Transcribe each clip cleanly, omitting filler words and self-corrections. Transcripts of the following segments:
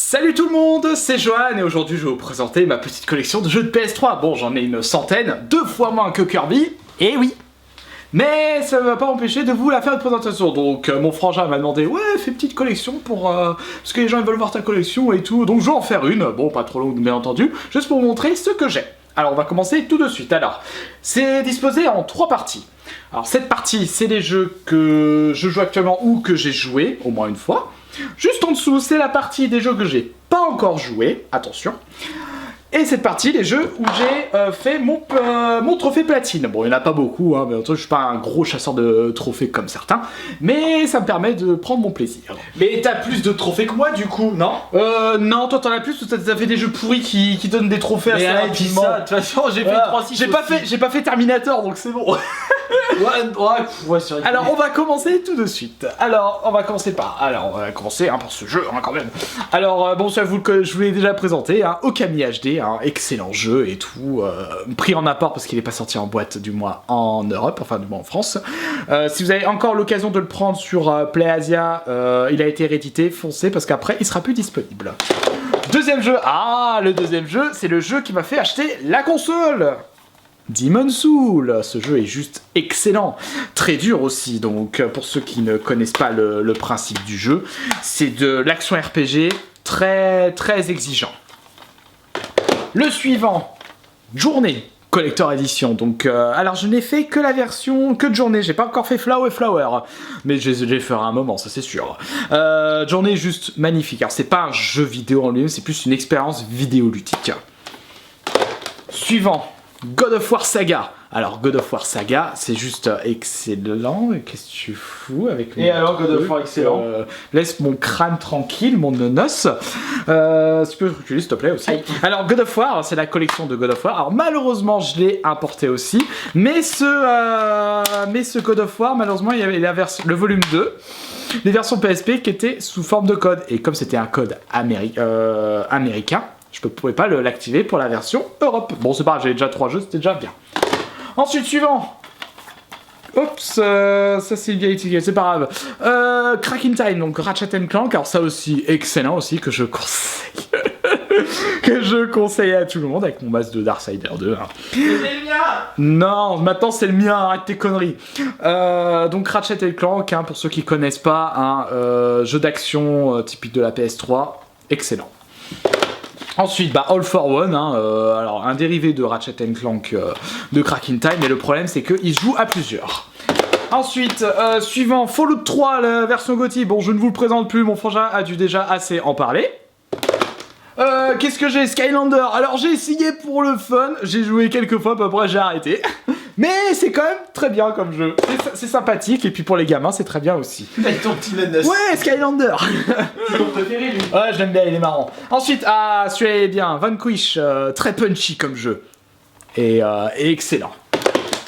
Salut tout le monde, c'est Johan et aujourd'hui je vais vous présenter ma petite collection de jeux de PS3. Bon, j'en ai une centaine, 2 fois moins que Kirby, et oui. Mais ça ne va pas m'empêcher de vous la faire une présentation. Donc mon frangin m'a demandé, ouais, fais une petite collection pour... parce que les gens ils veulent voir ta collection et tout. Donc je vais en faire une, bon pas trop longue bien entendu, juste pour vous montrer ce que j'ai. Alors on va commencer tout de suite. Alors, c'est disposé en 3 parties. Alors cette partie, c'est les jeux que je joue actuellement ou que j'ai joué au moins une fois. Juste en dessous, c'est la partie des jeux que j'ai pas encore joué, attention. Et cette partie, les jeux où j'ai fait mon trophée platine. Bon, il n'y en a pas beaucoup, hein, mais je suis pas un gros chasseur de trophées comme certains, mais ça me permet de prendre mon plaisir. Mais t'as plus de trophées que moi du coup, non? Non, toi t'en as plus, parce que t'as fait des jeux pourris qui donnent des trophées assez rapidement. De toute façon, j'ai fait 3-6. J'ai pas fait Terminator, donc c'est bon. ouais, c'est vrai. Alors on va commencer tout de suite. Alors on va commencer par ce jeu hein, quand même. Alors bon, ça je vous l'ai déjà présenté, hein, Okami HD, hein, excellent jeu et tout, pris en apport parce qu'il n'est pas sorti en boîte du moins en Europe, enfin du moins en France. Si vous avez encore l'occasion de le prendre sur PlayAsia, il a été réédité, foncez parce qu'après il sera plus disponible. Deuxième jeu, le deuxième jeu, c'est le jeu qui m'a fait acheter la console. Demon's Souls, ce jeu est juste excellent, très dur aussi, donc pour ceux qui ne connaissent pas le principe du jeu, c'est de l'action RPG très exigeant. Le suivant, Journée, Collector Edition, donc alors je n'ai fait que la version que de Journée, j'ai pas encore fait Flower, mais je les ferai un moment, ça c'est sûr. Journée est juste magnifique, alors c'est pas un jeu vidéo en lui-même, c'est plus une expérience vidéoludique. Suivant, God of War Saga. Alors God of War Saga, c'est juste excellent. Qu'est-ce que tu fous avec Et alors God of War excellent. Laisse mon crâne tranquille, mon nonos. Tu peux reculer s'il te plaît aussi. Aïe. Alors God of War, c'est la collection de God of War. Alors malheureusement, je l'ai importé aussi, mais ce God of War, malheureusement, il y avait le volume 2. Les versions PSP qui étaient sous forme de code. Et comme c'était un code américain, je ne pouvais pas l'activer pour la version Europe. Bon, c'est pas grave, j'avais déjà 3 jeux, c'était déjà bien. Ensuite, suivant. Oups, ça c'est une vieille étiquette, c'est pas grave. Crack in Time, donc Ratchet & Clank. Alors ça aussi, excellent aussi, que je conseille. Que je conseille à tout le monde avec mon masque de Darksider 2. Hein. C'est le mien. Non, maintenant c'est le mien, arrête tes conneries. Donc Ratchet & Clank, hein, pour ceux qui connaissent pas, un jeu d'action typique de la PS3, excellent. Ensuite, All for One, hein, alors un dérivé de Ratchet & Clank de Crack in Time, mais le problème c'est qu'il se joue à plusieurs. Ensuite, suivant, Fallout 3, la version GOTY, bon je ne vous le présente plus, mon frangin a dû déjà assez en parler. Qu'est-ce que j'ai? Skylander, alors j'ai essayé pour le fun, j'ai joué quelques fois, puis après j'ai arrêté. Mais c'est quand même très bien comme jeu, c'est sympathique, et puis pour les gamins c'est très bien aussi. Avec ton petit menace. Ouais, Skylander. C'est ton préféré lui. Ouais, je l'aime bien, il est marrant. Ensuite, celui-là est bien, Vanquish, très punchy comme jeu. Et excellent.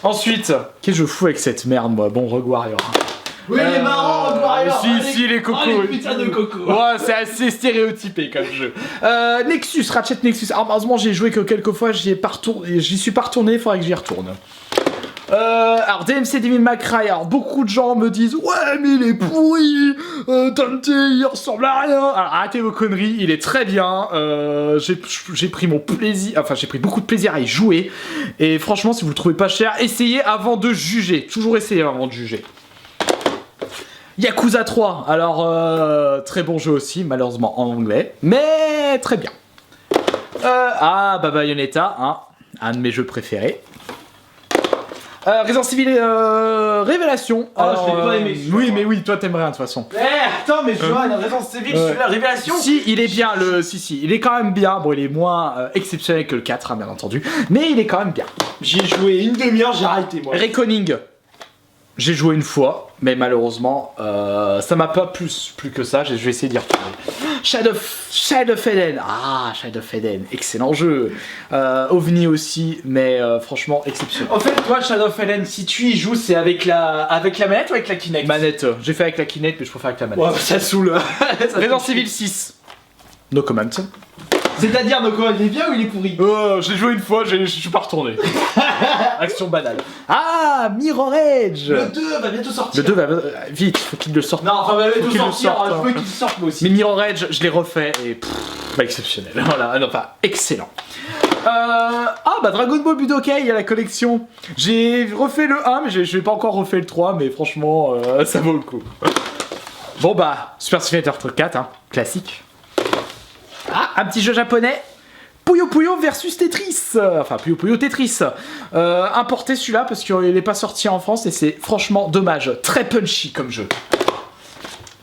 Ensuite, qu'est-ce que je fous avec cette merde moi? Bon, Rogue Warrior. Oui, il est marrant, Rogue Warrior. Si, les cocos. Oh, les putains de cocos. Ouais, c'est assez stéréotypé comme jeu. Nexus, Ratchet Nexus. Alors, malheureusement, j'ai joué que quelques fois, j'y suis pas retourné, il faudrait que j'y retourne. Alors DMC Devil May Cry, alors beaucoup de gens me disent ouais mais il est pourri, Dante il ressemble à rien. Alors arrêtez vos conneries, il est très bien, j'ai pris mon plaisir, enfin j'ai pris beaucoup de plaisir à y jouer, et franchement si vous le trouvez pas cher, essayez avant de juger, toujours essayez avant de juger. Yakuza 3, alors très bon jeu aussi, malheureusement en anglais, mais très bien. Bayonetta, hein, un de mes jeux préférés. Resident Evil Révélation. Alors, je l'ai pas aimé. Oui, mais oui, toi t'aimerais de toute façon. Attends, mais je vois, Resident Evil, je suis la Révélation. Si, il est bien, il est quand même bien. Bon, il est moins exceptionnel que le 4, hein, bien entendu. Mais il est quand même bien. J'ai joué une demi-heure, j'ai arrêté moi. Reckoning. J'ai joué une fois, mais malheureusement, ça m'a pas plus que ça. Je vais essayer d'y retourner. Shadow of Eden. Shadow of Eden, excellent jeu. OVNI aussi, mais franchement exceptionnel. En fait, toi, Shadow of Eden, si tu y joues, c'est avec la manette ou avec la Kinect? Manette. J'ai fait avec la Kinect, mais je préfère avec la manette. Ouais, ça saoule. Resident Evil 6. No comment. C'est-à-dire, donc, il est bien ou il est pourri? J'ai joué une fois, je suis pas retourné. Action banale. Mirror Edge. Le 2 va bientôt sortir. Le 2 va... vite, faut qu'il le sorte. Non, enfin, va bientôt sortir, je veux qu'il sorte moi aussi. Mais Mirror Edge, je l'ai refait et... Exceptionnel, voilà, non, enfin, excellent. Dragon Ball Budokai à la collection. J'ai refait le 1, mais je vais pas encore refait le 3, mais franchement, ça vaut le coup. Bon bah, Super Street Fighter 4, hein, classique. Ah, un petit jeu japonais. Puyo Puyo versus Tetris. Enfin, Puyo Puyo Tetris. Importé celui-là parce qu'il n'est pas sorti en France et c'est franchement dommage. Très punchy comme jeu.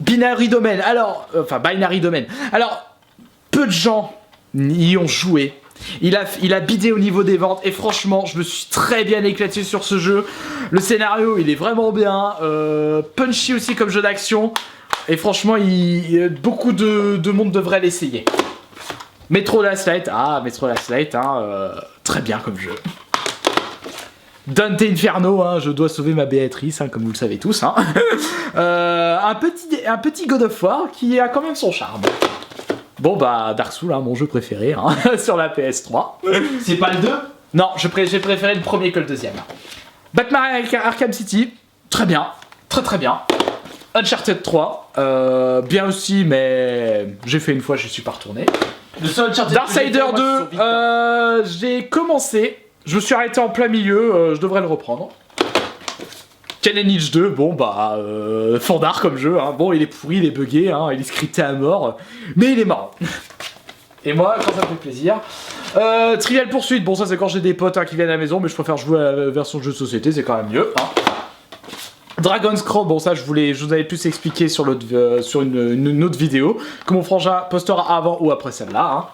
Binary Domain. Alors, Binary Domain. Alors, peu de gens y ont joué. Il a bidé au niveau des ventes et franchement, je me suis très bien éclaté sur ce jeu. Le scénario, il est vraiment bien. Punchy aussi comme jeu d'action. Et franchement, beaucoup de monde devrait l'essayer. Metro Last Light, très bien comme jeu. Dante Inferno, hein, je dois sauver ma Béatrice, hein, comme vous le savez tous. Hein. Un petit God of War qui a quand même son charme. Bon bah, Dark Souls, hein, mon jeu préféré, hein, sur la PS3. C'est pas le 2? Non, j'ai préféré le premier que le deuxième. Batman Arkham City, très bien, très bien. Uncharted 3, bien aussi, mais j'ai fait une fois, je suis pas retourné. Le seul Uncharted Darksider 2, j'ai commencé, je me suis arrêté en plein milieu, je devrais le reprendre. Ken Ninja 2, bon bah, fandard comme jeu, hein. Bon il est pourri, il est buggé, hein, il est scripté à mort, mais il est marrant. Et moi, quand ça me fait plaisir. Trivial Pursuit, bon ça c'est quand j'ai des potes, hein, qui viennent à la maison, mais je préfère jouer à la version de jeu de société, c'est quand même mieux. Hein. Dragon's Crown, bon ça je vous avais plus expliqué sur, sur une autre vidéo, que mon frangin postera avant ou après celle-là. Hein.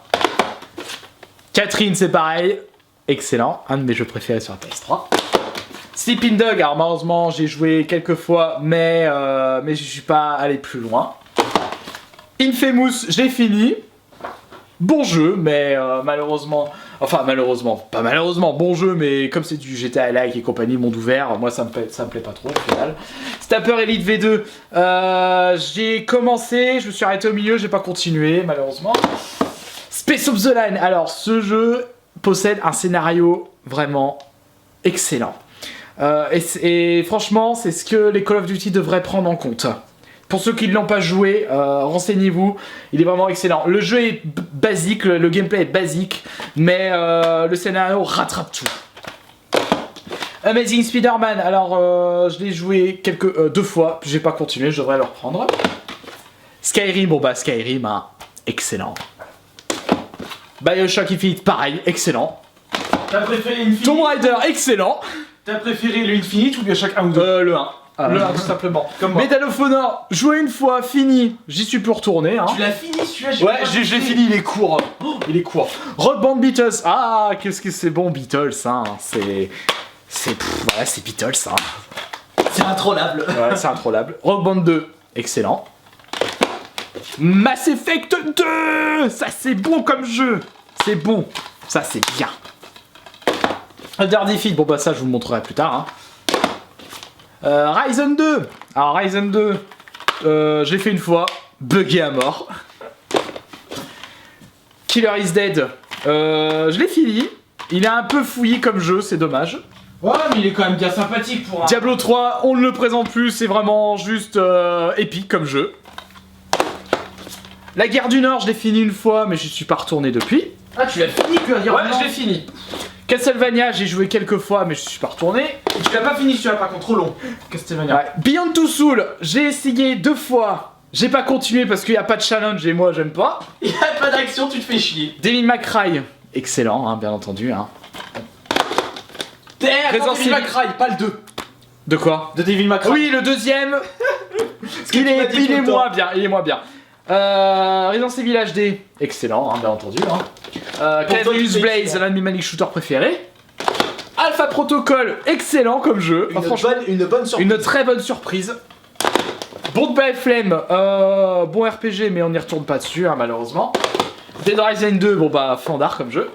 Catherine c'est pareil, excellent, un de mes jeux préférés sur la PS3. Sleeping Dog, alors malheureusement j'ai joué quelques fois, mais je suis pas allé plus loin. Infamous, j'ai fini. Bon jeu, mais malheureusement, pas malheureusement, bon jeu, mais comme c'est du GTA-like et compagnie, monde ouvert, moi ça me plaît pas trop au final. Stapper Elite V2, j'ai commencé, je me suis arrêté au milieu, j'ai pas continué malheureusement. Space of the Line, alors ce jeu possède un scénario vraiment excellent. Et franchement, c'est ce que les Call of Duty devraient prendre en compte. Pour ceux qui ne l'ont pas joué, renseignez-vous, il est vraiment excellent. Le jeu est basique, le gameplay est basique, mais le scénario rattrape tout. Amazing Spider-Man, alors je l'ai joué 2 fois, puis j'ai pas continué, je devrais le reprendre. Skyrim, bon bah Skyrim, hein, excellent. Bioshock Infinite, pareil, excellent. T'as préféré Infinite? Tomb Raider, excellent. T'as préféré le Infinite ou Bioshock 1 ou 2? Le 1. Le 1 tout simplement. Comme moi. Medal of Honor, joué une fois, fini, j'y suis plus retourné. Hein. Tu l'as fini celui-là? Ouais, je l'ai fini, il est court. Il est court. Rock Band Beatles, ah, qu'est-ce que c'est bon Beatles, hein. Voilà, c'est Beatles, hein. C'est introllable. Ouais, c'est introllable. Rock Band 2, excellent. Mass Effect 2, ça c'est bon comme jeu. C'est bon, ça c'est bien. Under Defeat, bon bah ça je vous le montrerai plus tard. Hein. Ryzen 2, alors Ryzen 2, je l'ai fait une fois, bugué à mort. Killer is Dead, je l'ai fini, il est un peu fouillis comme jeu, c'est dommage. Ouais, mais il est quand même bien sympathique pour un... Diablo 3, on ne le présente plus, c'est vraiment juste épique comme jeu. La guerre du Nord, je l'ai fini une fois, mais je suis pas retourné depuis. Ah, tu l'as fini que la guerre du Nord? Ouais, je l'ai fini. Castlevania, j'ai joué quelques fois, mais je suis pas retourné. Et tu l'as pas fini celui-là, par contre, trop long. Castlevania. Ouais. Beyond Two Souls, j'ai essayé 2 fois. J'ai pas continué parce qu'il n'y a pas de challenge et moi j'aime pas. Il y a pas d'action, tu te fais chier. Devil May Cry, excellent, hein, bien entendu. Hein. Devil May Cry, pas le 2. De quoi? De Devil May Cry. Oui, le deuxième. il est moins bien, il est moins bien. Resident Evil HD, excellent, hein, bien entendu. Hein. Cavalius Blaze, l'un de mes Manic Shooter préférés. Alpha Protocol, excellent comme jeu. Une bonne surprise. Une très bonne surprise. Bound by Flame, bon RPG, mais on n'y retourne pas dessus, hein, malheureusement. Dead Rising 2, bon bah, fandard comme jeu.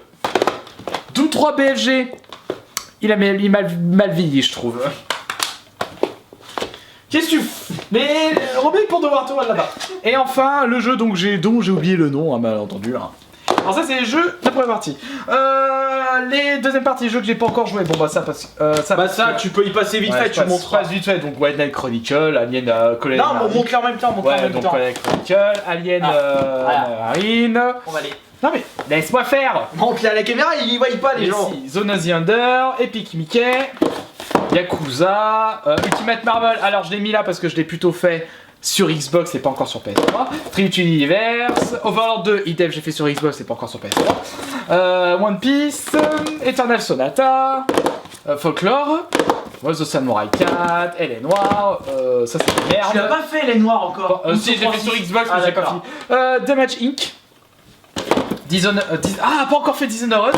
Doom 3 BFG, il a mal vieilli, je trouve. Qu'est-ce que tu fais? Mais remets pour devoir te voir là-bas. Et enfin, le jeu dont j'ai oublié le nom, hein, mal entendu. Hein. Alors ça c'est les jeux de la première partie. Les deuxième partie, jeux que j'ai pas encore joué. Bon bah ça passe. Ça, tu peux y passer vite fait, tu montres. Passe vite fait. Donc White Knight Chronicle, Alien Colony. Non, on monte en même temps, Ouais, donc Colony Chronicle, Alien Marine. On va aller. Non mais laisse-moi faire. Monte là la caméra, ils voient pas les gens. Zone of the Under, Epic Mickey, Yakuza, Ultimate Marvel. Alors je l'ai mis là parce que je l'ai plutôt fait sur Xbox et pas encore sur PS3. Trinity Universe, Overlord 2, idem, j'ai fait sur Xbox et pas encore sur PS3. One Piece, Eternal Sonata, Folklore, The Samurai 4, Elle est Noire, ça c'est de merde. Tu l'as pas fait les noirs encore. Si, j'ai fait sur Xbox, mais j'ai pas fini. Damage Inc. Pas encore fait Dishonored.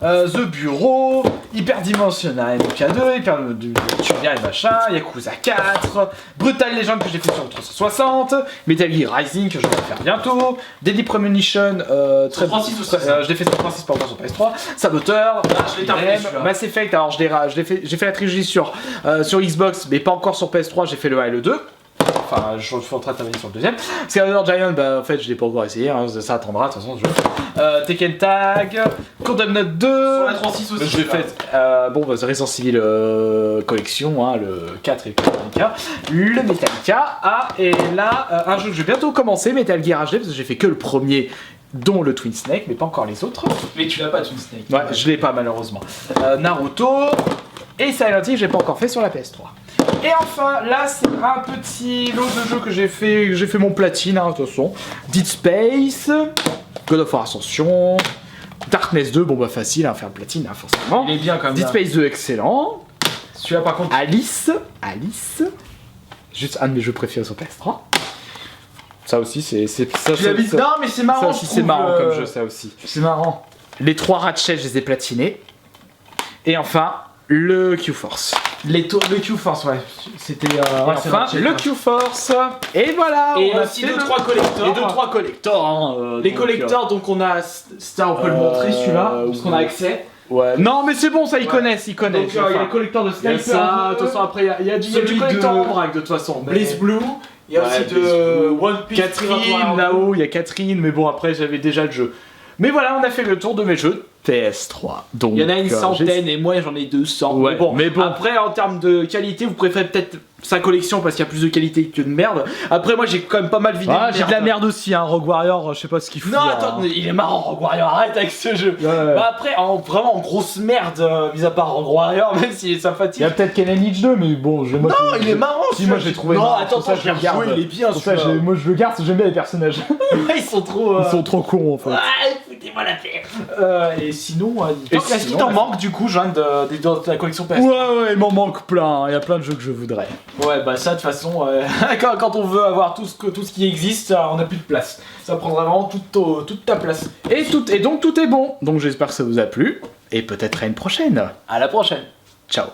The Bureau, Hyperdimensional MK2, Hyperdimensional et machin, Yakuza 4, Brutal Legend que j'ai fait sur 360, Metal Gear Rising que je vais faire bientôt, Deadly Premonition, je l'ai fait sur 36 pas encore sur PS3, Saboteur, Mass Effect, alors j'ai fait la trilogie sur Xbox mais pas encore sur PS3, j'ai fait le 1 et le 2. Enfin, je suis en train de terminer sur le deuxième. Skylander Giant, bah en fait, je l'ai pas encore essayé, hein, ça attendra, de toute façon, ce jeu. Tekken Tag, Condemned 2. Sur la 36 aussi. Je l'ai fait. Bon, bah, The Resident Evil Collection, hein, le 4 et le Metallica. Le Metallica. Et là, un jeu que je vais bientôt commencer, Metal Gear HD, parce que j'ai fait que le premier, dont le Twin Snake, mais pas encore les autres. Mais tu l'as pas, Twin Snake. Ouais, je l'ai pas, malheureusement. Naruto. Et Silent Hill, j'ai pas encore fait sur la PS3. Et enfin, là, c'est un petit lot de jeux que j'ai fait mon platine, hein, de toute façon. Dead Space, God of War Ascension, Darkness 2, bon bah facile, hein, faire platine, hein, forcément. Il est bien quand même. Dead Space 2, excellent. Celui-là, par contre. Alice, juste un de mes jeux préférés sur PS3. Ça aussi, c'est ça. Non, mais c'est marrant. Ça aussi, c'est marrant comme jeu, ça aussi. C'est marrant. Les 3 Ratchet, je les ai platinés. Et enfin, le Q-Force. Le Q-Force, ouais. C'était. Et enfin, le Q-Force. Et voilà. Et aussi 2-3 collectors. Et 2-3 collectors. Hein, les collectors, donc on a. Ça, on peut le montrer celui-là, parce qu'on a accès. Ouais. Non, mais c'est bon, ça, ils connaissent. Donc, il y a les collecteurs de Sniper. De toute façon, après, il y a du collector en vrac, de toute façon. Blaze Blue. Il y a aussi de One Piece. Catherine, là-haut, il y a Catherine, mais bon, après, j'avais déjà le jeu. Mais voilà, on a fait le tour de mes jeux PS3. Donc, il y en a une centaine et moi j'en ai 200. Ouais, mais bon. Après, en termes de qualité, vous préférez peut-être sa collection parce qu'il y a plus de qualité que de merde. Après, moi j'ai quand même pas mal vidé. Ah, j'ai de la merde aussi, hein. Rogue Warrior, je sais pas ce qu'il fout. Non, attends, il est marrant, Rogue Warrior, arrête avec ce jeu. Ouais. Bah après, vraiment en grosse merde, mis à part Rogue Warrior, même s'il est sympathique. Il y a peut-être Ken Hitch 2, mais bon, Non, il est marrant. Si, moi j'ai trouvé. Non, attends, ça, je le garde. Il est bien. Pour ça, moi je le garde, j'aime bien les personnages. Ils sont trop. Ils sont trop cons en fait. Foutez-moi la paix. Et sinon, est-ce qu'il sinon, t'en manque du coup, Jeanne, de la collection PS? Ouais, il m'en manque plein. Il y a plein de jeux que je voudrais. Ouais, bah ça, de toute façon, quand on veut avoir tout ce qui existe, on n'a plus de place. Ça prendra vraiment toute ta place. Et donc tout est bon. Donc j'espère que ça vous a plu. Et peut-être à une prochaine. À la prochaine. Ciao.